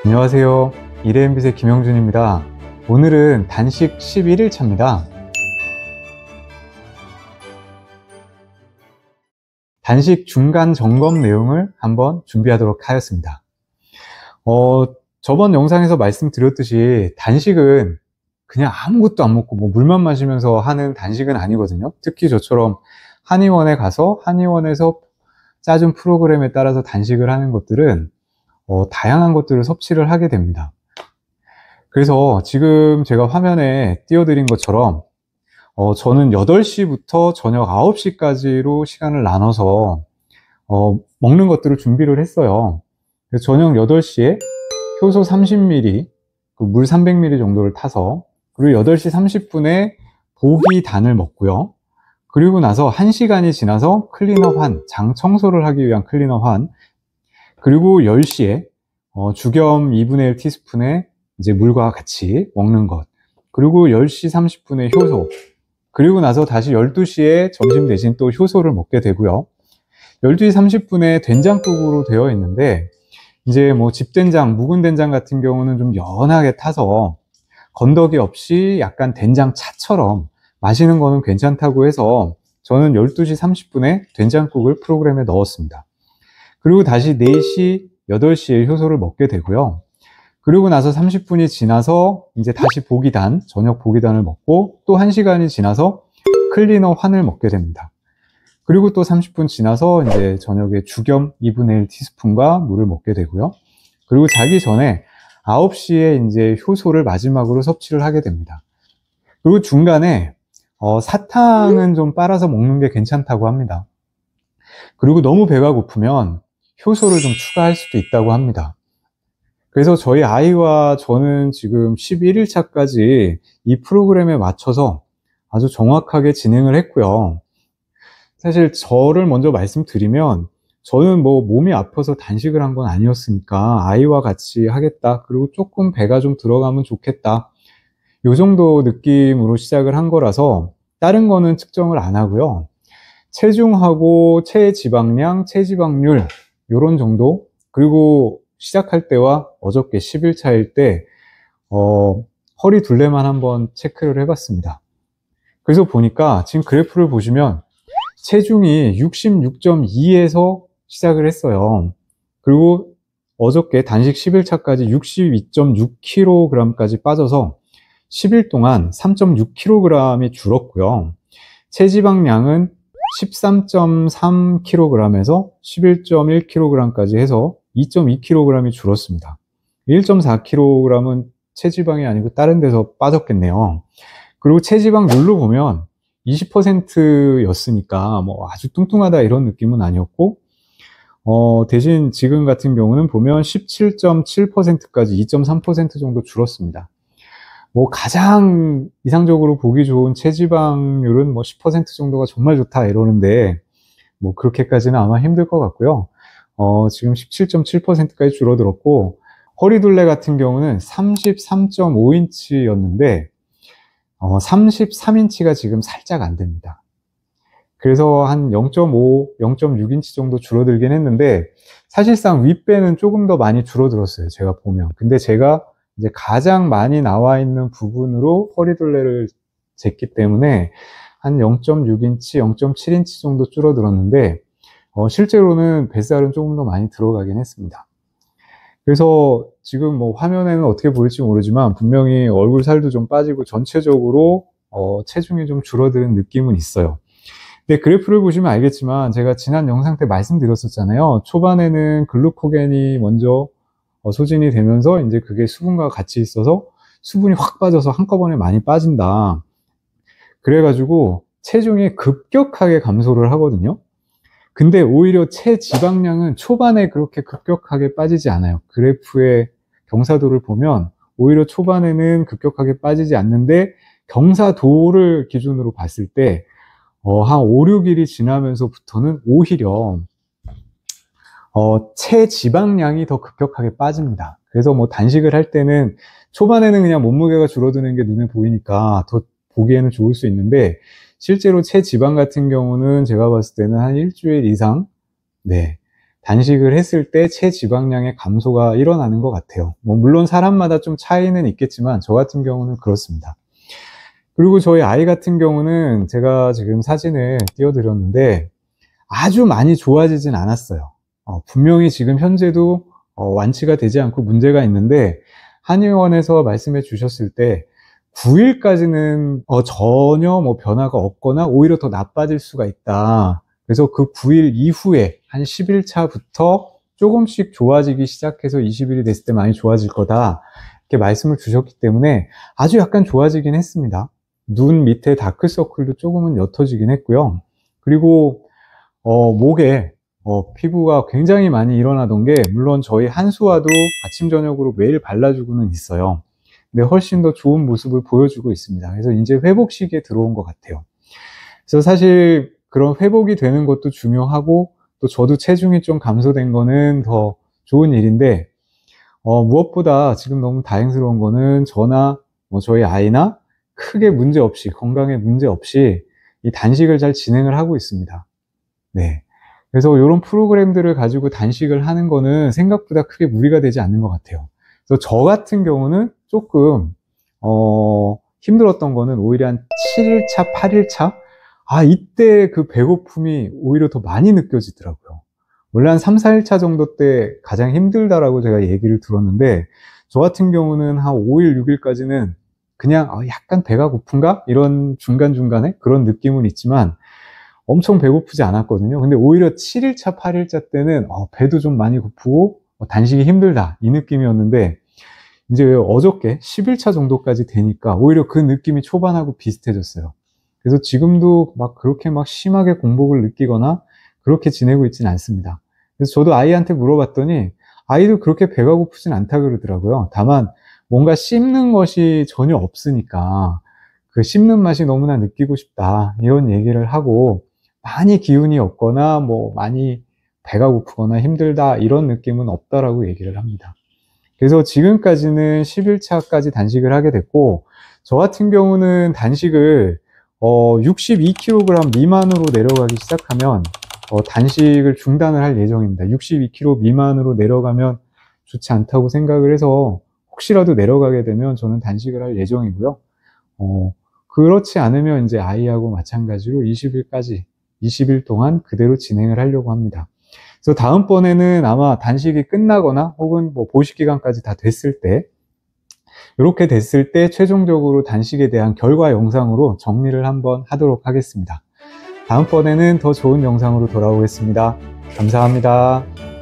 안녕하세요. 이레인빛의 김영준입니다. 오늘은 단식 11일 차입니다. 단식 중간 점검 내용을 한번 준비하도록 하였습니다. 저번 영상에서 말씀드렸듯이 단식은 그냥 아무것도 안 먹고 물만 마시면서 하는 단식은 아니거든요. 특히 저처럼 한의원에 가서 한의원에서 짜준 프로그램에 따라서 단식을 하는 것들은 다양한 것들을 섭취를 하게 됩니다. 그래서 지금 제가 화면에 띄워드린 것처럼 저는 8시부터 저녁 9시까지로 시간을 나눠서 먹는 것들을 준비를 했어요. 그래서 저녁 8시에 효소 30ml, 물 300ml 정도를 타서, 그리고 8시 30분에 보기단을 먹고요. 그리고 나서 1시간이 지나서 클리너 환, 장 청소를 하기 위한 클리너 환, 그리고 10시에 죽염 2분의 1 티스푼에 이제 물과 같이 먹는 것, 그리고 10시 30분에 효소, 그리고 나서 다시 12시에 점심 대신 또 효소를 먹게 되고요. 12시 30분에 된장국으로 되어 있는데, 이제 집된장, 묵은 된장 같은 경우는 좀 연하게 타서 건더기 없이 약간 된장차처럼 마시는 거는 괜찮다고 해서 저는 12시 30분에 된장국을 프로그램에 넣었습니다. 그리고 다시 4시, 8시에 효소를 먹게 되고요. 그리고 나서 30분이 지나서 이제 다시 보기단, 저녁 보기단을 먹고 또 1시간이 지나서 클리너 환을 먹게 됩니다. 그리고 또 30분 지나서 이제 저녁에 죽염 2분의 1 티스푼과 물을 먹게 되고요. 그리고 자기 전에 9시에 이제 효소를 마지막으로 섭취를 하게 됩니다. 그리고 중간에 사탕은 좀 빨아서 먹는 게 괜찮다고 합니다. 그리고 너무 배가 고프면 효소를 좀 추가할 수도 있다고 합니다. 그래서 저희 아이와 저는 지금 11일 차까지 이 프로그램에 맞춰서 아주 정확하게 진행을 했고요. 사실 저를 먼저 말씀드리면 저는 몸이 아파서 단식을 한 건 아니었으니까 아이와 같이 하겠다, 그리고 조금 배가 좀 들어가면 좋겠다, 이 정도 느낌으로 시작을 한 거라서 다른 거는 측정을 안 하고요. 체중하고 체지방량, 체지방률 요런 정도, 그리고 시작할 때와 어저께 10일 차일 때 허리 둘레만 한번 체크를 해봤습니다. 그래서 보니까 지금 그래프를 보시면 체중이 66.2에서 시작을 했어요. 그리고 어저께 단식 10일 차까지 62.6kg까지 빠져서 10일 동안 3.6kg이 줄었고요. 체지방량은 13.3kg에서 11.1kg까지 해서 2.2kg이 줄었습니다. 1.4kg은 체지방이 아니고 다른 데서 빠졌겠네요. 그리고 체지방률로 보면 20%였으니까 아주 뚱뚱하다 이런 느낌은 아니었고, 대신 지금 같은 경우는 보면 17.7%까지 2.3% 정도 줄었습니다. 가장 이상적으로 보기 좋은 체지방률은 10% 정도가 정말 좋다 이러는데, 그렇게까지는 아마 힘들 것 같고요. 지금 17.7%까지 줄어들었고, 허리둘레 같은 경우는 33.5인치였는데 33인치가 지금 살짝 안 됩니다. 그래서 한 0.5, 0.6인치 정도 줄어들긴 했는데, 사실상 윗배는 조금 더 많이 줄어들었어요, 제가 보면. 근데 제가 이제 가장 많이 나와 있는 부분으로 허리둘레를 쟀기 때문에 한 0.6인치, 0.7인치 정도 줄어들었는데, 실제로는 뱃살은 조금 더 많이 들어가긴 했습니다. 그래서 지금 화면에는 어떻게 보일지 모르지만 분명히 얼굴 살도 좀 빠지고 전체적으로 체중이 좀 줄어드는 느낌은 있어요. 근데 그래프를 보시면 알겠지만 제가 지난 영상 때 말씀드렸었잖아요. 초반에는 글루코겐이 먼저 소진이 되면서 이제 그게 수분과 같이 있어서 수분이 확 빠져서 한꺼번에 많이 빠진다. 그래가지고 체중이 급격하게 감소를 하거든요. 근데 오히려 체지방량은 초반에 그렇게 급격하게 빠지지 않아요. 그래프의 경사도를 보면 오히려 초반에는 급격하게 빠지지 않는데, 경사도를 기준으로 봤을 때 한 5, 6일이 지나면서부터는 오히려 체지방량이 더 급격하게 빠집니다. 그래서 단식을 할 때는 초반에는 그냥 몸무게가 줄어드는 게 눈에 보이니까 더 보기에는 좋을 수 있는데, 실제로 체지방 같은 경우는 제가 봤을 때는 한 일주일 이상 단식을 했을 때 체지방량의 감소가 일어나는 것 같아요. 물론 사람마다 좀 차이는 있겠지만 저 같은 경우는 그렇습니다. 그리고 저희 아이 같은 경우는 제가 지금 사진을 띄워드렸는데 아주 많이 좋아지진 않았어요. 분명히 지금 현재도 완치가 되지 않고 문제가 있는데 한의원에서 말씀해 주셨을 때 9일까지는 전혀 변화가 없거나 오히려 더 나빠질 수가 있다. 그래서 그 9일 이후에 한 10일차부터 조금씩 좋아지기 시작해서 20일이 됐을 때 많이 좋아질 거다. 이렇게 말씀을 주셨기 때문에 아주 약간 좋아지긴 했습니다. 눈 밑에 다크서클도 조금은 옅어지긴 했고요. 그리고 목에 피부가 굉장히 많이 일어나던 게 물론 저희 한수화도 아침 저녁으로 매일 발라주고는 있어요. 근데 훨씬 더 좋은 모습을 보여주고 있습니다. 그래서 이제 회복 시기에 들어온 것 같아요. 그래서 사실 그런 회복이 되는 것도 중요하고 또 저도 체중이 좀 감소된 거는 더 좋은 일인데 무엇보다 지금 너무 다행스러운 거는 저나 저희 아이나 크게 문제 없이 건강에 문제 없이 이 단식을 잘 진행을 하고 있습니다. 네. 그래서 이런 프로그램들을 가지고 단식을 하는 거는 생각보다 크게 무리가 되지 않는 것 같아요. 그래서 저 같은 경우는 조금 힘들었던 거는 오히려 한 7일차, 8일차 이때 그 배고픔이 오히려 더 많이 느껴지더라고요. 원래 한 3, 4일차 정도 때 가장 힘들다라고 제가 얘기를 들었는데 저 같은 경우는 한 5일, 6일까지는 그냥 약간 배가 고픈가? 이런 중간중간에 그런 느낌은 있지만 엄청 배고프지 않았거든요. 근데 오히려 7일차, 8일차 때는 배도 좀 많이 고프고 단식이 힘들다 이 느낌이었는데 이제 어저께 10일차 정도까지 되니까 오히려 그 느낌이 초반하고 비슷해졌어요. 그래서 지금도 막 그렇게 막 심하게 공복을 느끼거나 그렇게 지내고 있지는 않습니다. 그래서 저도 아이한테 물어봤더니 아이도 그렇게 배가 고프진 않다 그러더라고요. 다만 뭔가 씹는 것이 전혀 없으니까 그 씹는 맛이 너무나 느끼고 싶다 이런 얘기를 하고 많이 기운이 없거나 많이 배가 고프거나 힘들다 이런 느낌은 없다라고 얘기를 합니다. 그래서 지금까지는 10일차까지 단식을 하게 됐고 저 같은 경우는 단식을 62kg 미만으로 내려가기 시작하면 단식을 중단을 할 예정입니다. 62kg 미만으로 내려가면 좋지 않다고 생각을 해서 혹시라도 내려가게 되면 저는 단식을 할 예정이고요. 그렇지 않으면 이제 아이하고 마찬가지로 20일 동안 그대로 진행을 하려고 합니다. 그래서 다음번에는 아마 단식이 끝나거나 혹은 보식기간까지 다 됐을 때 이렇게 됐을 때 최종적으로 단식에 대한 결과 영상으로 정리를 한번 하도록 하겠습니다. 다음번에는 더 좋은 영상으로 돌아오겠습니다. 감사합니다.